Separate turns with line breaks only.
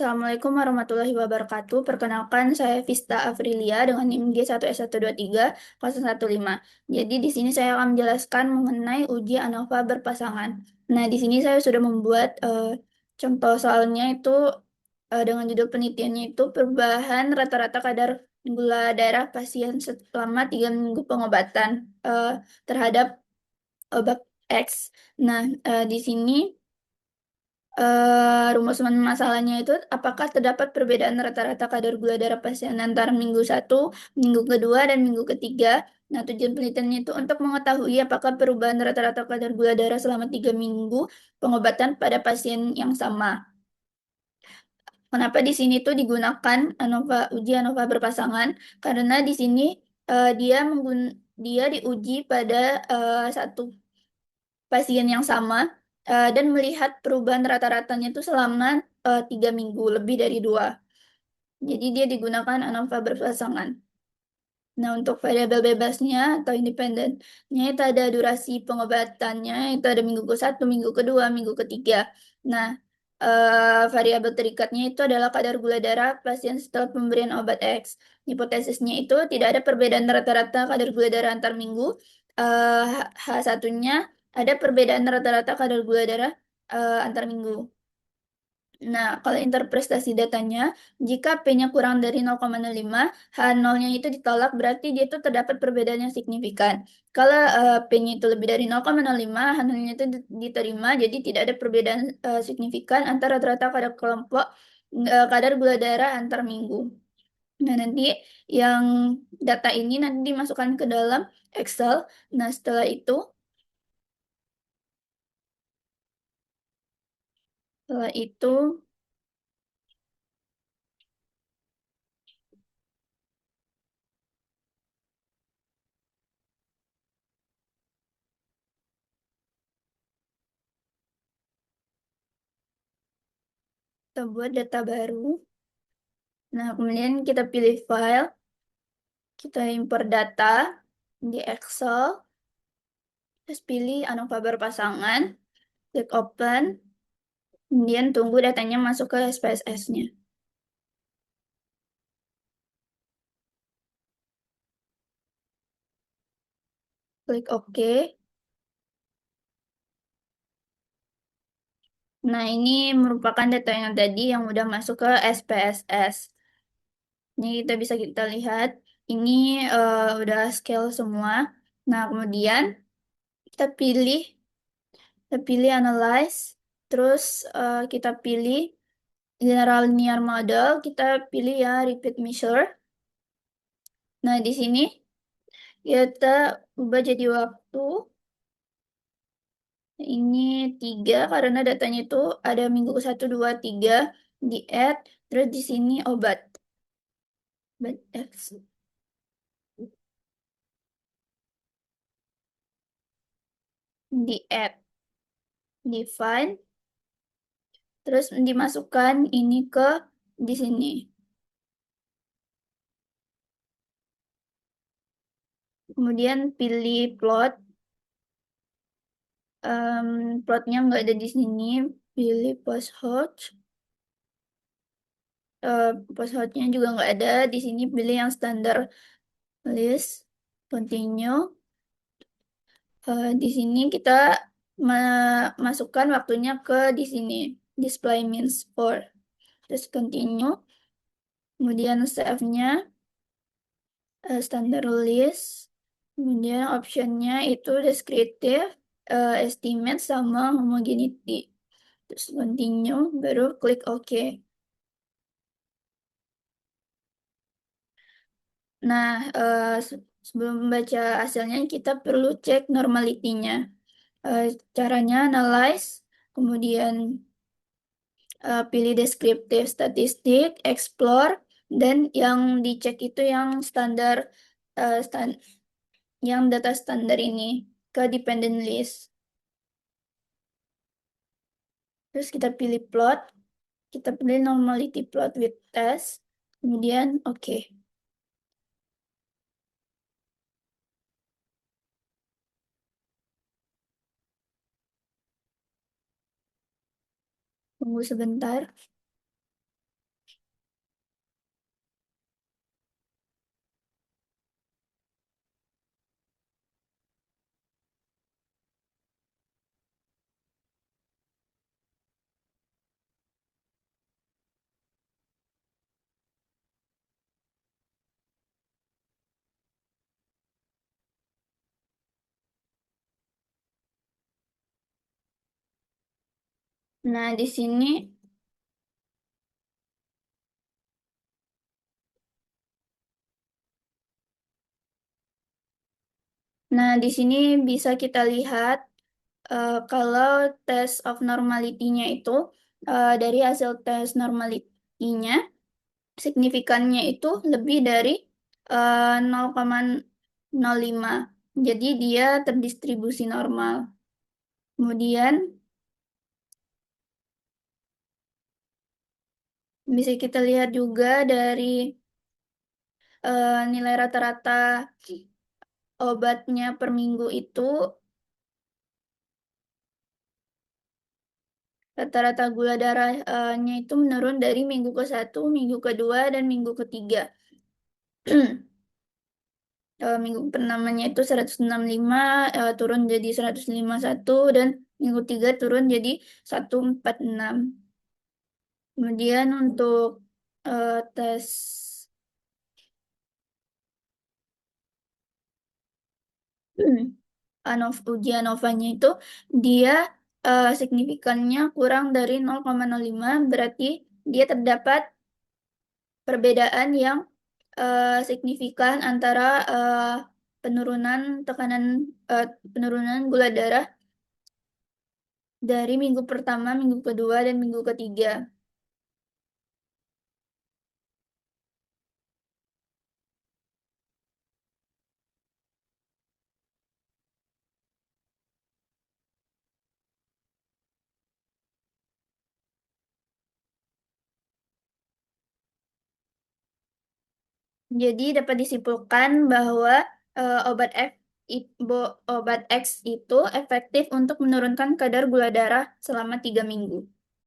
Assalamualaikum warahmatullahi wabarakatuh. Perkenalkan, saya Vista Afrilia dengan NIM G1S123-015. Jadi di sini saya akan menjelaskan mengenai uji ANOVA berpasangan. Nah, di sini saya sudah membuat contoh soalnya itu dengan judul penelitiannya itu perubahan rata-rata kadar gula darah pasien selama 3 minggu pengobatan terhadap obat X. Nah, di sini rumus masalahnya itu apakah terdapat perbedaan rata-rata kadar gula darah pasien antara minggu satu, minggu kedua, dan minggu ketiga. Nah, tujuan penelitiannya itu untuk mengetahui apakah perubahan rata-rata kadar gula darah selama 3 minggu pengobatan pada pasien yang sama. Kenapa di sini tuh digunakan uji ANOVA berpasangan? Karena di sini dia diuji pada satu pasien yang sama dan melihat perubahan rata-ratanya itu selama 3 minggu lebih dari dua. Jadi dia digunakan ANOVA berpasangan. Nah, untuk variabel bebasnya atau independennya itu ada durasi pengobatannya, itu ada minggu ke-1, minggu kedua, minggu ketiga. Nah, variabel terikatnya itu adalah kadar gula darah pasien setelah pemberian obat X. Hipotesisnya itu tidak ada perbedaan rata-rata kadar gula darah antar minggu. H1-nya ada perbedaan rata-rata kadar gula darah antar minggu. Nah, kalau interpretasi datanya, jika P-nya kurang dari 0,05, H0-nya itu ditolak, berarti dia itu terdapat perbedaan yang signifikan. Kalau P-nya itu lebih dari 0,05, H0-nya itu diterima, jadi tidak ada perbedaan signifikan antara rata-rata kadar kelompok kadar gula darah antar minggu. Nah, nanti yang data ini nanti dimasukkan ke dalam Excel. Nah, setelah itu kita buat data baru. Nah, kemudian kita pilih file, kita import data di Excel, terus pilih ANOVA berpasangan, klik open, kemudian tunggu datanya masuk ke SPSS-nya. Klik OK. Nah, ini merupakan data yang tadi yang udah masuk ke SPSS. Ini kita lihat, ini udah scale semua. Nah, kemudian kita pilih analyze, terus kita pilih general linear model, kita pilih ya repeat measure. Nah, di sini kita ubah jadi waktu. Ini 3 karena datanya itu ada minggu ke 1, 2, 3 di add. Terus di sini obat. X di add, define, terus dimasukkan ini ke di sini. Kemudian pilih plot. Plotnya nggak ada di sini. Pilih post host. Post hostnya juga nggak ada di sini. Pilih yang standar list. Continue. Di sini kita masukkan waktunya ke di sini. Display means for. Terus continue. Kemudian save-nya standard list. Kemudian optionnya itu descriptive, estimate, sama homogeneity. Terus continue, baru klik OK. Nah, sebelum membaca hasilnya, kita perlu cek normality-nya. Caranya analyze, kemudian pilih deskriptif statistik, explore, dan yang dicek itu yang standar, eh, stan- yang data standar ini ke dependent list. Terus kita pilih plot, kita pilih normality plot with test, kemudian oke. Tunggu sebentar. Nah, di sini Nah, di sini bisa kita lihat kalau test of normality-nya itu dari hasil tes normality-nya signifikannya itu lebih dari 0,05. Jadi dia terdistribusi normal. Kemudian bisa kita lihat juga dari nilai rata-rata obatnya per minggu itu rata-rata gula darahnya itu menurun dari minggu ke-1, minggu kedua, dan minggu ketiga. Minggu pertamanya itu 165, turun jadi 151, dan minggu tiga turun jadi 146. Kemudian untuk tes uji ANOVA-nya itu dia signifikannya kurang dari 0,05, berarti dia terdapat perbedaan yang signifikan antara penurunan tekanan penurunan gula darah dari minggu pertama, minggu kedua, dan minggu ketiga. Jadi dapat disimpulkan bahwa obat X itu efektif untuk menurunkan kadar gula darah selama 3 minggu.